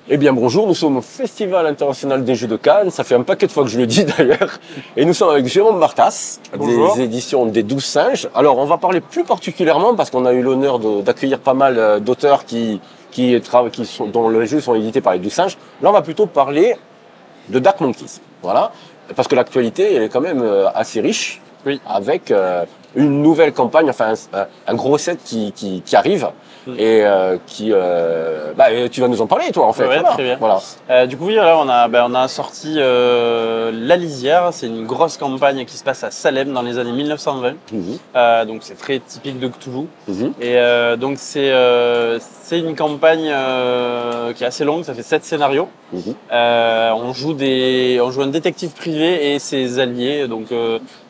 Eh bien bonjour, nous sommes au Festival international des Jeux de Cannes, ça fait un paquet de fois que je le dis d'ailleurs, et nous sommes avec Jérôme Martas, des éditions des 12 Singes. Alors on va parler plus particulièrement, parce qu'on a eu l'honneur d'accueillir pas mal d'auteurs dont les jeux sont édités par les 12 Singes. Là on va plutôt parler de Dark Monkeys, voilà, parce que l'actualité elle est quand même assez riche, oui, avec une nouvelle campagne, enfin un gros set qui arrive. Et tu vas nous en parler toi en fait. Ouais, voilà. très bien. Voilà. Du coup oui, là, on a sorti La Lisière, c'est une grosse campagne qui se passe à Salem dans les années 1920. Donc c'est très typique de Cthulhu. Et donc c'est une campagne qui est assez longue, ça fait 7 scénarios. On joue un détective privé et ses alliés, donc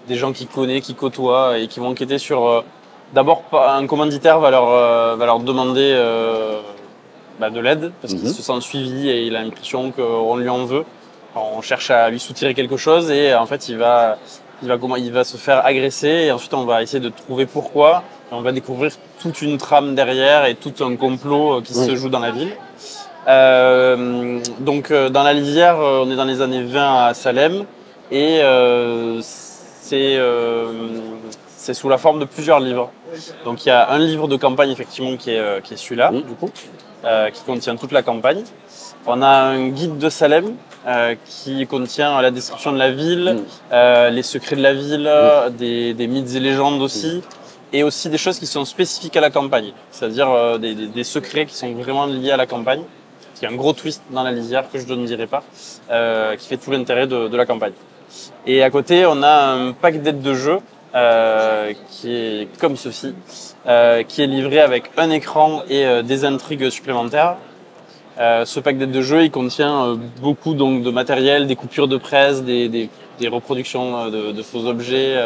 des gens qu'il connaît, qui côtoient et qui vont enquêter sur... D'abord, un commanditaire va leur demander de l'aide parce qu'il se sent suivi et il a l'impression qu'on lui en veut. On cherche à lui soutirer quelque chose et en fait il va se faire agresser et ensuite on va essayer de trouver pourquoi. Et on va découvrir toute une trame derrière et tout un complot qui se joue dans la ville. Donc dans La Lisière, on est dans les années 20 à Salem et c'est sous la forme de plusieurs livres. Donc il y a un livre de campagne effectivement qui est celui-là, du coup, qui contient toute la campagne. On a un guide de Salem qui contient la description de la ville, les secrets de la ville, des mythes et légendes aussi, et aussi des choses qui sont spécifiques à la campagne, c'est-à-dire des secrets qui sont vraiment liés à la campagne. Il y a un gros twist dans La Lisière que je ne dirai pas, qui fait tout l'intérêt de la campagne. Et à côté, on a un pack d'aide de jeu qui est comme ceci, qui est livré avec un écran et des intrigues supplémentaires. Ce pack d'aide de jeu, il contient beaucoup donc, de matériel, des coupures de presse, des reproductions de faux objets,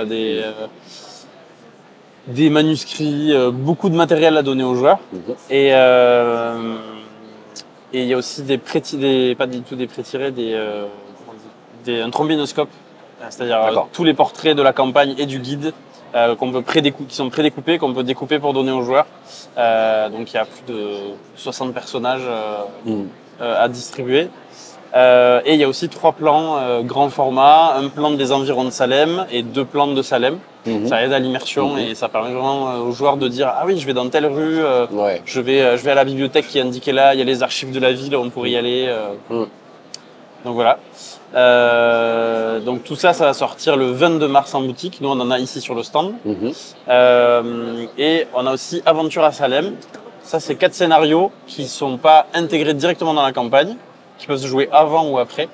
des manuscrits, beaucoup de matériel à donner aux joueurs. Et il y a aussi pas du tout des pré-tirés, un trombinoscope. C'est-à-dire tous les portraits de la campagne et du guide qui sont prédécoupés, qu'on peut découper pour donner aux joueurs. Donc il y a plus de 60 personnages à distribuer. Et il y a aussi 3 plans grand format, un plan des environs de Salem et 2 plans de Salem. Ça aide à l'immersion et ça permet vraiment aux joueurs de dire ah oui, je vais dans telle rue, je vais à la bibliothèque qui est indiquée là, il y a les archives de la ville, on pourrait y aller. Donc voilà. Donc tout ça, ça va sortir le 22 mars en boutique. Nous, on en a ici sur le stand. Et on a aussi Aventure à Salem. Ça, c'est 4 scénarios qui ne sont pas intégrés directement dans la campagne, qui peuvent se jouer avant ou après,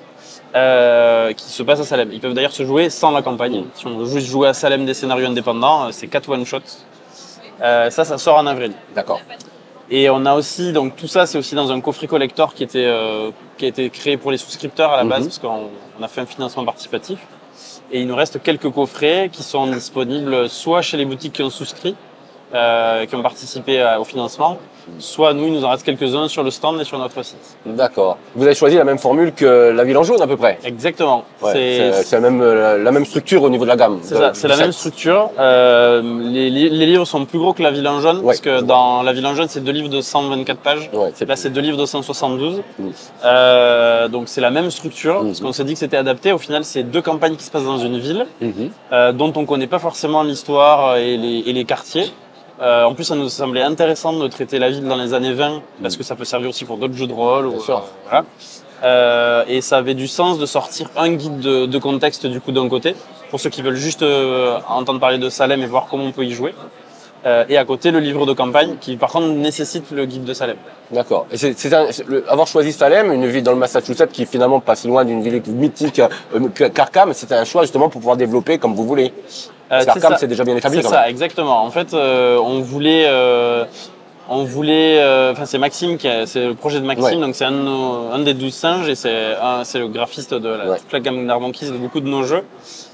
qui se passent à Salem. Ils peuvent d'ailleurs se jouer sans la campagne. Si on veut juste jouer à Salem des scénarios indépendants, c'est 4 one-shots. Ça sort en avril. D'accord. Et on a aussi, donc tout ça, c'est aussi dans un coffret collector qui a été créé pour les souscripteurs à la base, parce qu'on a fait un financement participatif. Et il nous reste quelques coffrets qui sont disponibles soit chez les boutiques qui ont souscrit, qui ont participé au financement, soit nous, il nous en reste quelques-uns sur le stand et sur notre site. D'accord. Vous avez choisi la même formule que La Ville en Jaune à peu près? Exactement. C'est la même structure au niveau de la gamme. C'est ça, c'est la même structure. Les livres sont plus gros que La Ville en Jaune, parce que dans La Ville en Jaune, c'est 2 livres de 124 pages. Là, c'est 2 livres de 172. Donc c'est la même structure, parce qu'on s'est dit que c'était adapté. Au final, c'est 2 campagnes qui se passent dans une ville, dont on ne connaît pas forcément l'histoire et les quartiers. En plus, ça nous semblait intéressant de traiter la ville dans les années 20 parce que ça peut servir aussi pour d'autres jeux de rôle. Voilà. Et ça avait du sens de sortir un guide de contexte du coup d'un côté pour ceux qui veulent juste entendre parler de Salem et voir comment on peut y jouer. Et à côté, le livre de campagne qui par contre nécessite le guide de Salem. D'accord. Et avoir choisi Salem, une ville dans le Massachusetts qui finalement pas si loin d'une ville mythique qu'Arkham, c'était un choix justement pour pouvoir développer comme vous voulez. Parce qu'Arkham, c'est déjà bien établi. C'est ça, exactement. En fait, on voulait, c'est Maxime, c'est le projet de Maxime, donc c'est un des 12 singes et c'est le graphiste de toute la gamme Dark Monkeys de beaucoup de nos jeux.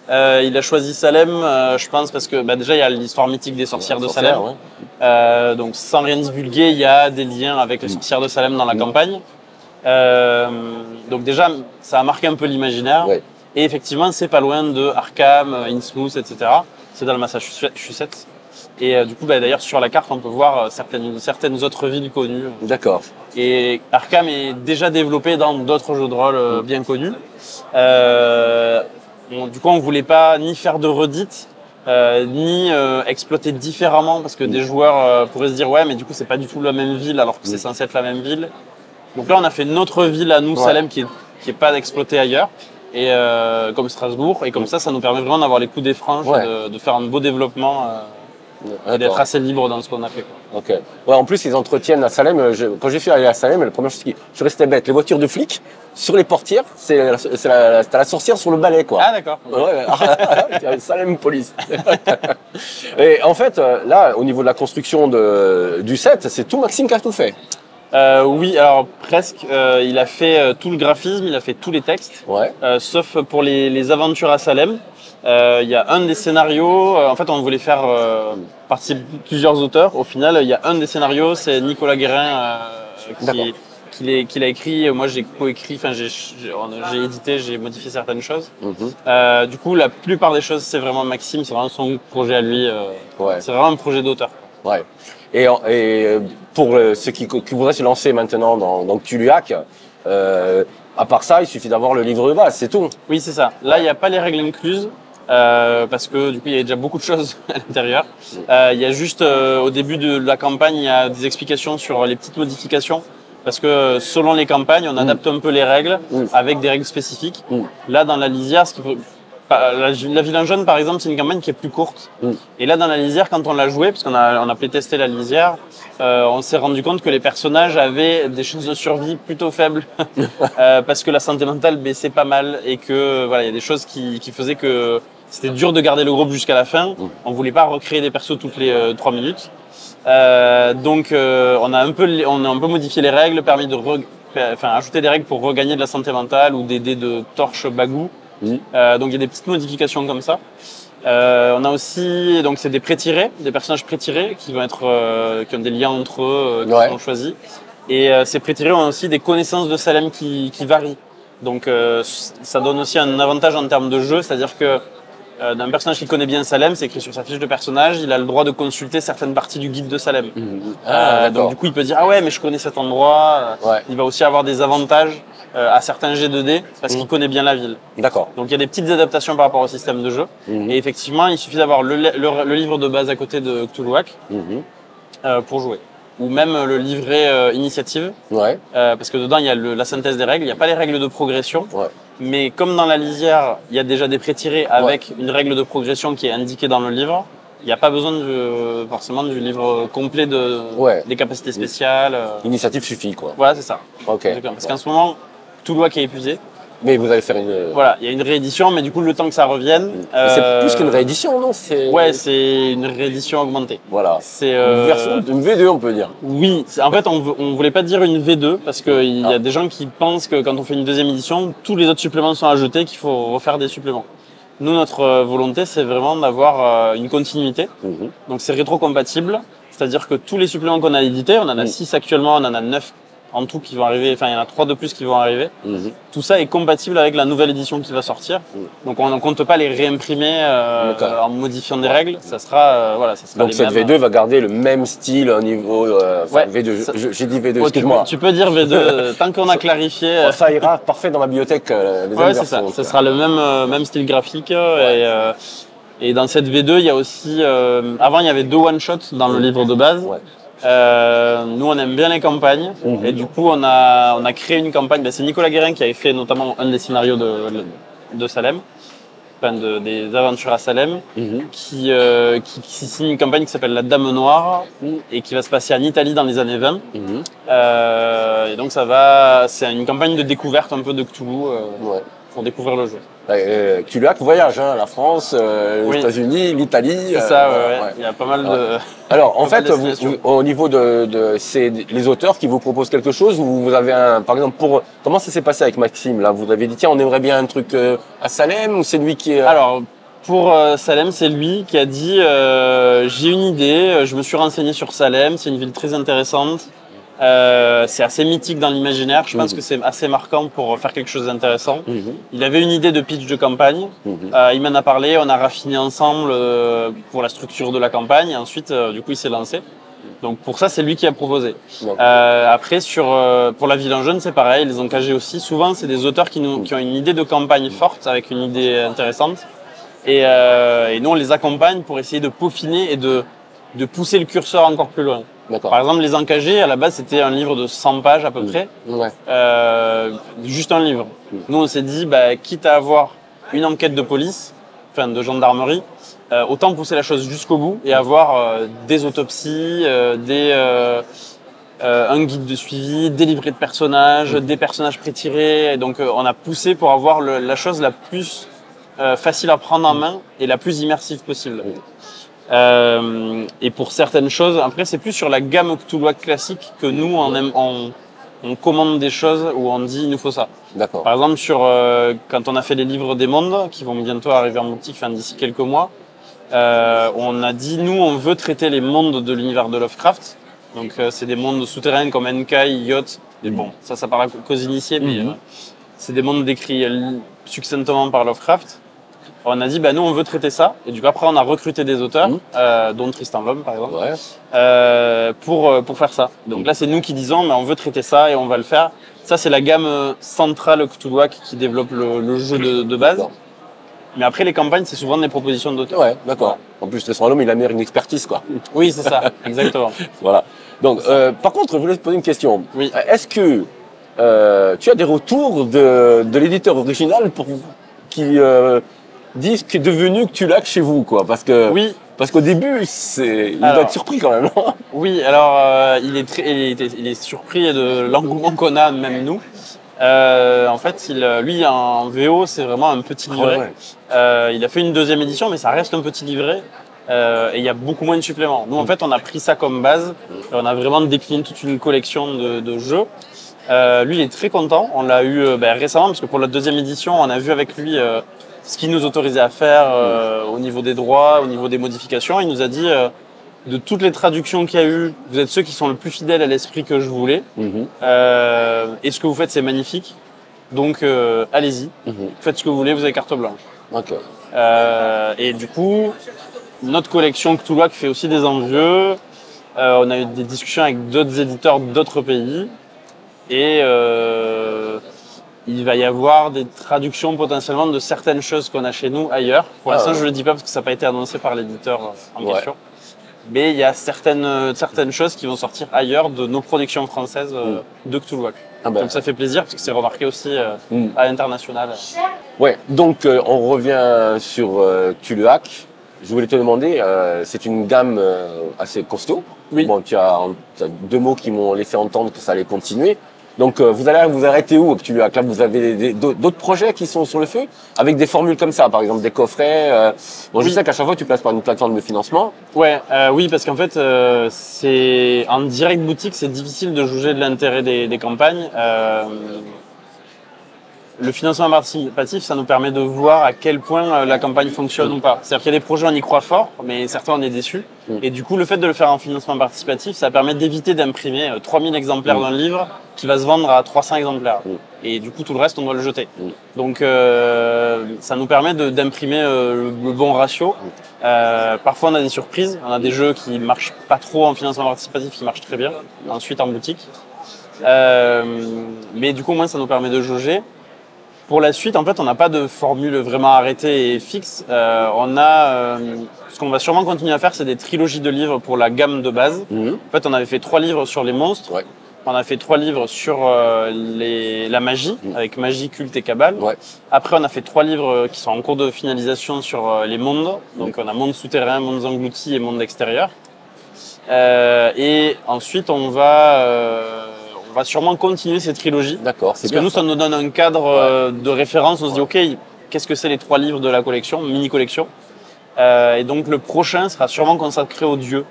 Il a choisi Salem, je pense, parce que déjà il y a l'histoire mythique des sorcières de Salem. Donc sans rien divulguer, il y a des liens avec les sorcières de Salem dans la campagne. Donc déjà, ça a marqué un peu l'imaginaire. Et effectivement, c'est pas loin de Arkham, Innsmouth, etc. C'est dans le Massachusetts. Et du coup, d'ailleurs, sur la carte, on peut voir certaines autres villes connues. D'accord. Et Arkham est déjà développé dans d'autres jeux de rôle bien connus. Du coup, on voulait pas ni faire de redites, ni exploiter différemment, parce que des joueurs pourraient se dire ouais, mais du coup, c'est pas du tout la même ville, alors que c'est censé être la même ville. Donc là, on a fait notre ville à nous, Salem, qui est pas exploitée ailleurs, et comme Strasbourg, et comme ça nous permet vraiment d'avoir les coups des franges, de faire un beau développement. Et d'être assez libre dans ce qu'on a fait. Ok. Ouais, en plus, ils entretiennent à Salem. Quand j'ai fait aller à Salem, la première chose je restais bête. Les voitures de flics, sur les portières, t'as la sorcière sur le balai, quoi. Ah, d'accord. Ouais, Salem Police. Et en fait, là, au niveau de la construction du set, c'est tout Maxime qui a tout fait. Oui, alors presque. Il a fait tout le graphisme, il a fait tous les textes, sauf pour les aventures à Salem. Il y a un des scénarios, en fait on voulait faire participer plusieurs auteurs. Au final, il y a un des scénarios, c'est Nicolas Guérin qui l'a écrit. Moi j'ai coécrit, enfin j'ai édité, j'ai modifié certaines choses. Du coup, la plupart des choses, c'est vraiment Maxime, c'est vraiment son projet à lui. C'est vraiment un projet d'auteur. Ouais. Et pour ceux qui voudraient se lancer maintenant dans Cthulhuac, à part ça, il suffit d'avoir le livre de base, c'est tout. Oui, c'est ça. Là, il n'y a pas les règles incluses. Parce que du coup il y a déjà beaucoup de choses à l'intérieur. Il y a juste au début de la campagne, il y a des explications sur les petites modifications. Parce que selon les campagnes, on adapte un peu les règles avec des règles spécifiques. Là, dans la lisière, la Vilain Jaune, par exemple, c'est une campagne qui est plus courte. Et là, dans la lisière, quand on l'a joué, parce qu'on a playtesté la lisière, on s'est rendu compte que les personnages avaient des chances de survie plutôt faibles parce que la santé mentale baissait pas mal et que voilà, il y a des choses qui faisaient que c'était dur de garder le groupe jusqu'à la fin. On voulait pas recréer des persos toutes les 3 minutes. Donc on a un peu modifié les règles, permis de ajouter des règles pour regagner de la santé mentale ou des dés de torche bagou. Donc il y a des petites modifications comme ça. On a aussi, donc c'est des pré-tirés, des personnages pré-tirés qui ont des liens entre eux, qui sont choisis. Et ces pré-tirés ont aussi des connaissances de Salem qui varient. Donc ça donne aussi un avantage en termes de jeu, c'est-à-dire que d'un personnage qui connaît bien Salem, c'est écrit sur sa fiche de personnage, il a le droit de consulter certaines parties du guide de Salem. Donc du coup il peut dire ah ouais mais je connais cet endroit. Il va aussi avoir des avantages à certains G2D parce qu'il connaît bien la ville. D'accord. Donc il y a des petites adaptations par rapport au système de jeu. Et effectivement il suffit d'avoir le livre de base à côté de Cthulhuac pour jouer. Ou même le livret initiative, parce que dedans il y a la synthèse des règles, il n'y a pas les règles de progression, mais comme dans la lisière il y a déjà des pré-tirés avec une règle de progression qui est indiquée dans le livre, il n'y a pas besoin forcément du livre complet des capacités spéciales. L'initiative suffit quoi. Voilà, c'est ça. Okay. Parce qu'en ce moment, Cthulhuac est épuisé. Mais vous allez faire une... Voilà, il y a une réédition, mais du coup, le temps que ça revienne... C'est plus qu'une réédition, non? Ouais, c'est une réédition augmentée. Voilà. C'est une version d'une V2, on peut dire. Oui, en fait, on voulait pas dire une V2, parce qu'il y a des gens qui pensent que quand on fait une deuxième édition, tous les autres suppléments sont ajoutés, qu'il faut refaire des suppléments. Nous, notre volonté, c'est vraiment d'avoir une continuité. Donc, c'est rétro-compatible, c'est-à-dire que tous les suppléments qu'on a édités, on en a 6 actuellement, on en a 9 en tout qui vont arriver, enfin il y en a 3 de plus qui vont arriver. Tout ça est compatible avec la nouvelle édition qui va sortir. Donc on ne compte pas les réimprimer en modifiant des règles. Ça sera, ça sera donc cette V2 va garder le même style au niveau V2. J'ai dit V2, excuse-moi. Tu peux dire V2, tant qu'on a clarifié. Ça ira parfait dans ma bibliothèque. Ouais, c'est ça. Ce sera le même style graphique. Et dans cette V2, il y a aussi... avant, il y avait 2 one-shots dans le livre de base. Nous on aime bien les campagnes et du coup on a créé une campagne. C'est Nicolas Guérin qui avait fait notamment un des scénarios de Salem, des aventures à Salem, qui signe une campagne qui s'appelle La Dame Noire et qui va se passer en Italie dans les années 20. Et donc c'est une campagne de découverte un peu de Cthulhu pour découvrir le jeu. Cthulhuac voyage, la France, les États-Unis, l'Italie. C'est ça, il y a pas mal de... Alors, en fait, au niveau c'est les auteurs qui vous proposent quelque chose ou vous avez par exemple, comment ça s'est passé avec Maxime là? Vous avez dit tiens, on aimerait bien un truc à Salem ou c'est lui qui Alors, pour Salem, c'est lui qui a dit j'ai une idée, je me suis renseigné sur Salem, c'est une ville très intéressante. C'est assez mythique dans l'imaginaire. Je pense que c'est assez marquant pour faire quelque chose d'intéressant. Il avait une idée de pitch de campagne. Il m'en a parlé. On a raffiné ensemble pour la structure de la campagne. Et ensuite, du coup, il s'est lancé. Donc pour ça, c'est lui qui a proposé. Après, pour La Ville en Jaune, c'est pareil. Les encagés aussi. Souvent, c'est des auteurs qui ont une idée de campagne forte, avec une idée intéressante. Et nous, on les accompagne pour essayer de peaufiner et de pousser le curseur encore plus loin. Par exemple, Les Encagés, à la base, c'était un livre de 100 pages à peu près. Juste un livre. Nous, on s'est dit, quitte à avoir une enquête de police, enfin de gendarmerie, autant pousser la chose jusqu'au bout et avoir des autopsies, un guide de suivi, des livrets de personnages, des personnages pré-tirés. Et donc, on a poussé pour avoir la chose la plus facile à prendre en main et la plus immersive possible. Et pour certaines choses, après c'est plus sur la gamme Cthulhuac classique que nous on commande des choses où on dit il nous faut ça. Par exemple quand on a fait les livres des mondes qui vont bientôt arriver en boutique d'ici quelques mois, on a dit nous on veut traiter les mondes de l'univers de Lovecraft. Donc c'est des mondes souterrains comme Enkai, Yacht. Et bon, ça paraît qu'aux initiés, mais c'est des mondes décrits succinctement par Lovecraft. On a dit, nous, on veut traiter ça. Et du coup, après, on a recruté des auteurs, dont Tristan Lhomme, par exemple, pour faire ça. Donc là, c'est nous qui disons, mais on veut traiter ça et on va le faire. Ça, c'est la gamme centrale Cthulhuac qui développe le jeu de base. Mais après, les campagnes, c'est souvent des propositions d'auteurs. Ouais, d'accord. En plus, Tristan Lhomme, il a une expertise, quoi. Oui, c'est ça, exactement. Voilà. Donc, par contre, je voulais te poser une question. Oui. Est-ce que tu as des retours de l'éditeur original qui disent qu'est devenu Cthulhuac chez vous, quoi? Parce qu'au début, il doit être surpris quand même. Oui, alors il est surpris de l'engouement qu'on a, même nous. En fait, lui en VO, c'est vraiment un petit livret. Il a fait une deuxième édition, mais ça reste un petit livret. Et il y a beaucoup moins de suppléments. Nous, en fait, on a pris ça comme base. Et on a vraiment décliné toute une collection de jeux. Lui, il est très content. On l'a eu récemment, parce que pour la deuxième édition, on a vu avec lui ce qu'il nous autorisait à faire au niveau des droits, au niveau des modifications. Il nous a dit, de toutes les traductions qu'il y a eu, vous êtes ceux qui sont le plus fidèles à l'esprit que je voulais. Et ce que vous faites, c'est magnifique. Donc, allez-y. Faites ce que vous voulez, vous avez carte blanche. Et du coup, notre collection Cthulhuac fait aussi des envieux. On a eu des discussions avec d'autres éditeurs d'autres pays. Et il va y avoir des traductions potentiellement de certaines choses qu'on a chez nous ailleurs. Pour l'instant, je ne le dis pas parce que ça n'a pas été annoncé par l'éditeur en question. Mais il y a certaines choses qui vont sortir ailleurs de nos productions françaises de Cthulhuac. Donc ça fait plaisir parce que c'est remarqué aussi à l'international. Ouais, donc on revient sur Cthulhuac. Je voulais te demander, c'est une gamme assez costaud. Oui. Bon, tu as deux mots qui m'ont laissé entendre que ça allait continuer. Donc vous allez vous arrêter où Cthulhuac? Là, vous avez d'autres projets qui sont sur le feu avec des formules comme ça, par exemple des coffrets. Je sais qu'à chaque fois tu passes par une plateforme de financement. Oui, parce qu'en fait, c'est en direct boutique, c'est difficile de juger de l'intérêt des campagnes. Le financement participatif, ça nous permet de voir à quel point la campagne fonctionne ou pas. C'est-à-dire qu'il y a des projets, on y croit fort, mais certains, on est déçus. Et du coup, le fait de le faire en financement participatif, ça permet d'éviter d'imprimer 3000 exemplaires d'un livre qui va se vendre à 300 exemplaires. Et du coup, tout le reste, on doit le jeter. Donc, ça nous permet d'imprimer le bon ratio. Parfois, on a des surprises. On a des jeux qui marchent pas trop en financement participatif, qui marchent très bien. Ensuite, en boutique. Mais du coup, au moins, ça nous permet de jauger. Pour la suite, en fait, on n'a pas de formule vraiment arrêtée et fixe. Ce qu'on va sûrement continuer à faire, c'est des trilogies de livres pour la gamme de base. En fait, on avait fait 3 livres sur les monstres. On a fait 3 livres sur la magie, avec magie, culte et cabale. Après, on a fait 3 livres qui sont en cours de finalisation sur les mondes. Donc, on a monde souterrain, mondes engloutis et monde extérieur. Et ensuite, on va sûrement continuer cette trilogie. D'accord. Parce que nous, ça nous donne un cadre de référence. On se dit, OK, qu'est-ce que c'est les 3 livres de la collection, mini-collection. Et donc, le prochain sera sûrement consacré aux dieux.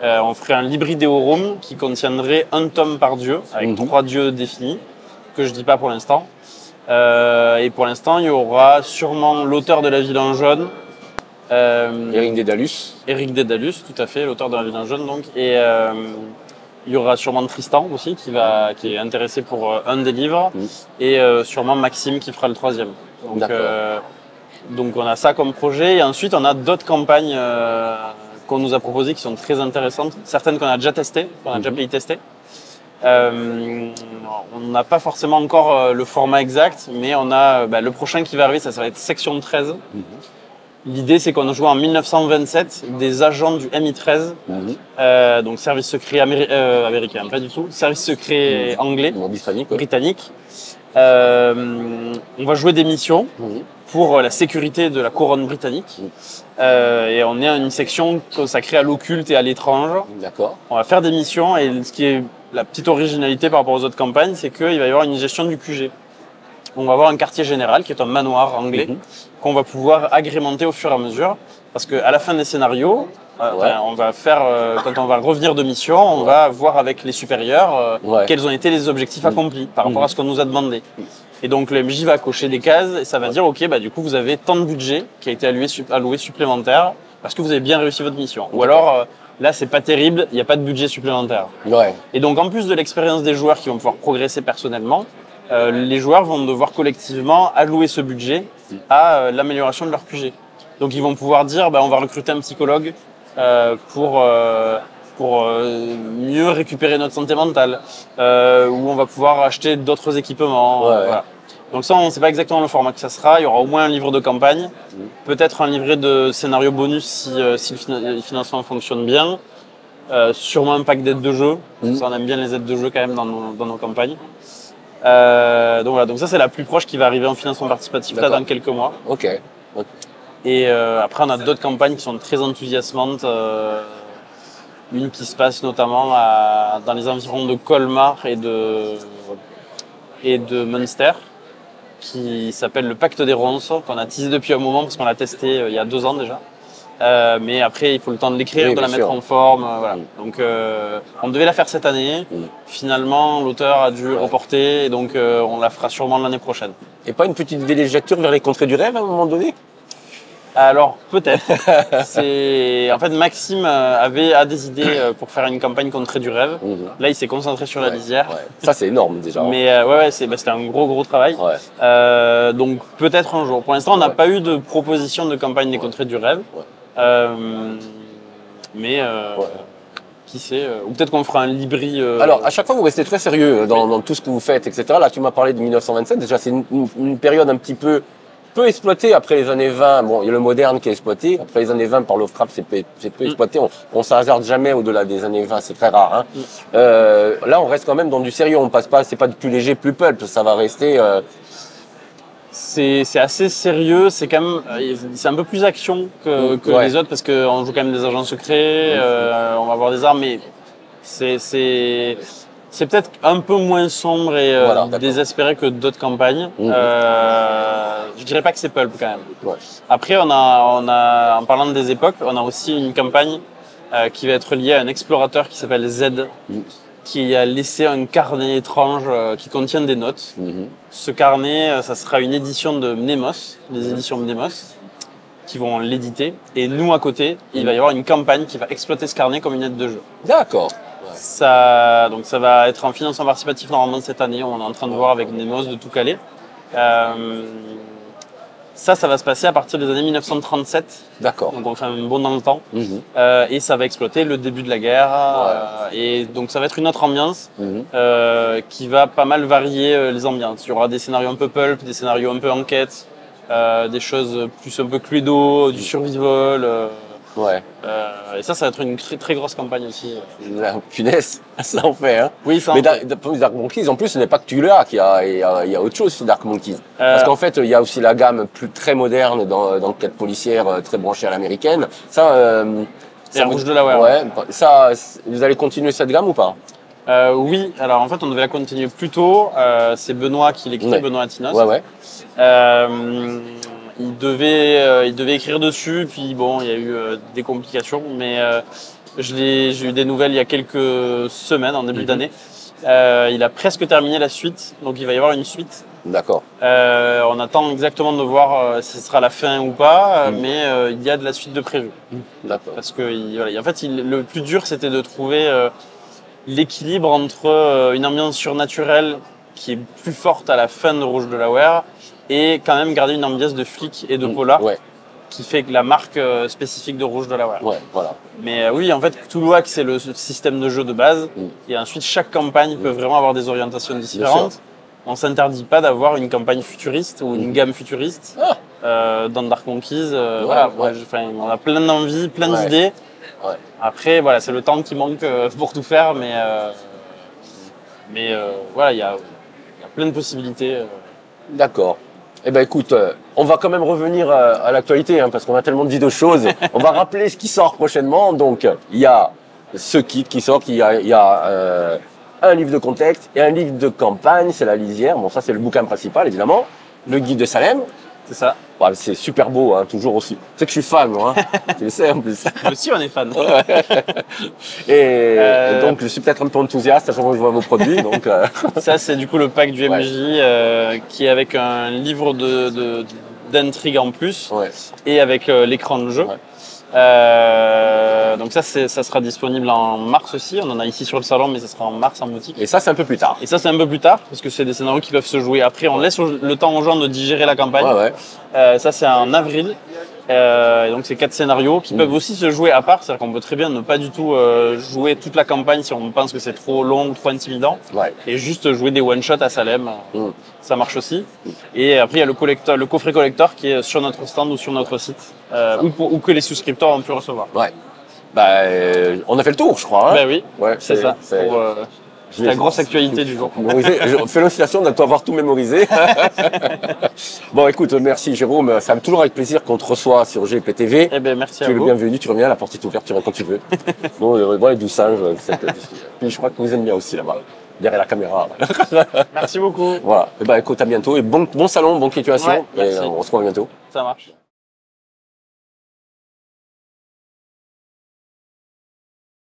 On ferait un Libri Deorum qui contiendrait un tome par dieu, avec 3 dieux définis, que je ne dis pas pour l'instant. Et pour l'instant, il y aura sûrement l'auteur de La Ville en Jaune. Éric Dédalus. Éric Dédalus, tout à fait, l'auteur de La Ville en Jaune, donc. Il y aura sûrement Tristan aussi qui est intéressé pour un des livres et sûrement Maxime qui fera le troisième. Donc on a ça comme projet et ensuite on a d'autres campagnes qu'on nous a proposées qui sont très intéressantes. Certaines qu'on a déjà testées, qu'on a déjà payé tester. On n'a pas forcément encore le format exact, mais on a le prochain qui va arriver, ça va être section 13. L'idée, c'est qu'on a joué en 1927 des agents du MI13, donc service secret américain, pas du tout, service secret anglais, britannique. On va jouer des missions pour la sécurité de la couronne britannique. Et on est à une section consacrée à l'occulte et à l'étrange. D'accord. On va faire des missions et ce qui est la petite originalité par rapport aux autres campagnes, c'est qu'il va y avoir une gestion du QG. On va avoir un quartier général qui est un manoir anglais qu'on va pouvoir agrémenter au fur et à mesure. Parce qu'à la fin des scénarios, on va faire, quand on va revenir de mission, on va voir avec les supérieurs quels ont été les objectifs accomplis par rapport à ce qu'on nous a demandé. Et donc le MJ va cocher des cases et ça va dire ok, du coup vous avez tant de budget qui a été alloué supplémentaire parce que vous avez bien réussi votre mission. Ou alors là c'est pas terrible, il n'y a pas de budget supplémentaire. Et donc en plus de l'expérience des joueurs qui vont pouvoir progresser personnellement, les joueurs vont devoir collectivement allouer ce budget à l'amélioration de leur QG. Donc ils vont pouvoir dire on va recruter un psychologue pour mieux récupérer notre santé mentale, ou on va pouvoir acheter d'autres équipements. Voilà. Donc ça, on ne sait pas exactement le format que ça sera. Il y aura au moins un livre de campagne, peut-être un livret de scénario bonus si le financement fonctionne bien, sûrement un pack d'aides de jeu. Ça, on aime bien les aides de jeu quand même dans nos campagnes. Donc voilà, donc ça c'est la plus proche qui va arriver en financement participatif là dans quelques mois. Et après on a d'autres campagnes qui sont très enthousiasmantes. Une qui se passe notamment dans les environs de Colmar et de Münster, qui s'appelle le Pacte des Ronces, qu'on a teasé depuis un moment parce qu'on l'a testé il y a 2 ans déjà. Mais après, il faut le temps de l'écrire, de la mettre en forme. Voilà. Donc, on devait la faire cette année. Finalement, l'auteur a dû reporter, et donc on la fera sûrement l'année prochaine. Et pas une petite villégiature vers les contrées du rêve à un moment donné? Alors, peut-être. En fait, Maxime a des idées pour faire une campagne Contrées du rêve. Là, il s'est concentré sur la lisière. Ça, c'est énorme déjà. Mais c'était un gros travail. Donc, peut-être un jour. Pour l'instant, on n'a pas eu de proposition de campagne des Contrées du rêve. Qui sait, ou peut-être qu'on fera un libri. Alors, à chaque fois, vous restez très sérieux dans tout ce que vous faites, etc. Là, tu m'as parlé de 1927. Déjà, c'est une période un petit peu exploitée après les années 20. Bon, il y a le moderne qui est exploité. Après les années 20, par Lovecraft, c'est peu exploité. On s'hasarde jamais au-delà des années 20, c'est très rare. Là, on reste quand même dans du sérieux. On passe pas, c'est pas du plus léger, plus pulp. Ça va rester. C'est assez sérieux, c'est quand même, c'est un peu plus action que les autres parce qu'on joue quand même des agents secrets, on va avoir des armes, mais c'est peut-être un peu moins sombre et désespéré que d'autres campagnes. Je dirais pas que c'est pulp quand même. Après, on a, en parlant des époques, on a aussi une campagne qui va être liée à un explorateur qui s'appelle Z. Qui a laissé un carnet étrange qui contient des notes. Ce carnet, ça sera une édition de Mnemos, les éditions Mnemos, qui vont l'éditer. Et nous, à côté, il va y avoir une campagne qui va exploiter ce carnet comme une aide de jeu. D'accord. Donc ça va être en financement participatif normalement cette année. On est en train de voir avec Mnemos de tout caler. Ça va se passer à partir des années 1937. D'accord. Donc on fait un bond dans le temps. Et ça va exploiter le début de la guerre. Et donc ça va être une autre ambiance qui va pas mal varier les ambiances. Il y aura des scénarios un peu pulp, des scénarios un peu enquête, des choses plus un peu cluedo, du survival. Et ça va être une très grosse campagne aussi. Punaise, ça en fait. Oui, ça en mais Dark Monkeys, en plus, ce n'est pas que tu l'as, il y a autre chose sur Dark Monkeys. Parce qu'en fait, il y a aussi la gamme très moderne dans l'enquête policière, très branchée à l'américaine. Rouge de la ça, vous allez continuer cette gamme ou pas? Oui, alors en fait, on devait la continuer plus tôt. C'est Benoît qui l'écrit, Benoît Atinos. Il devait écrire dessus, puis bon, il y a eu des complications, mais j'ai eu des nouvelles il y a quelques semaines, en début d'année. Il a presque terminé la suite, donc il va y avoir une suite. D'accord. On attend exactement de voir si ce sera la fin ou pas, mais il y a de la suite de prévu. D'accord. Parce que, en fait, le plus dur, c'était de trouver l'équilibre entre une ambiance surnaturelle qui est plus forte à la fin de Rouge Delaware et quand même garder une ambiance de flic et de polar qui fait que la marque spécifique de Rouge Delaware. Ouais, voilà. Mais oui, en fait, Cthulhu Hack, c'est le système de jeu de base. Et ensuite, chaque campagne peut vraiment avoir des orientations différentes. On ne s'interdit pas d'avoir une campagne futuriste ou une gamme futuriste. Dans Dark Monkeys, voilà, on a plein d'envies, plein d'idées. Ouais. Après, voilà, c'est le temps qui manque pour tout faire, mais voilà, il y a plein de possibilités. D'accord. Eh ben écoute, on va quand même revenir à l'actualité, hein, parce qu'on a tellement dit de choses. On va rappeler ce qui sort prochainement. Donc, il y a ce kit qui sort, il y a un livre de contexte et un livre de campagne, c'est La Lisière. Bon, ça c'est le bouquin principal, évidemment. Le guide de Salem. C'est ça. Ouais, c'est super beau, hein, toujours aussi. Tu sais que je suis fan, moi. Hein. Tu le sais en plus. Moi aussi, on est fan. Et donc, je suis peut-être un peu enthousiaste à chaque fois que je vois vos produits. Donc, Ça, c'est du coup le pack du MJ qui est avec un livre d'intrigue en plus et avec l'écran de jeu. Donc ça sera disponible en mars aussi. On en a ici sur le salon, mais ça sera en mars en boutique. Et ça, c'est un peu plus tard. Et ça, c'est un peu plus tard, parce que c'est des scénarios qui peuvent se jouer. Après, on laisse le temps aux gens de digérer la campagne. Ça, c'est en avril. Donc c'est 4 scénarios qui peuvent aussi se jouer à part, c'est-à-dire qu'on peut très bien ne pas du tout jouer toute la campagne si on pense que c'est trop long ou trop intimidant, et juste jouer des one-shots à Salem, ça marche aussi. Et après il y a le coffret collector qui est sur notre stand ou sur notre site, ou que les souscripteurs ont pu recevoir. On a fait le tour, je crois. Hein. Ben oui, c'est ça. C'est la grosse actualité du jour. Félicitations d'avoir tout mémorisé. Bon, écoute, merci Jérôme. Ça me toujours avec plaisir qu'on te reçoit sur GPTV. Eh ben, merci à vous. Tu es vous. le bienvenu, tu reviens, la porte est ouverte, tu reviens quand tu veux. Bon, les 12 singes. Puis je crois que vous aimez bien aussi là-bas, derrière la caméra. Merci beaucoup. Voilà. Et ben, écoute, à bientôt. Et bon salon, bonne continuation. Ouais, et on se revoit bientôt. Ça marche.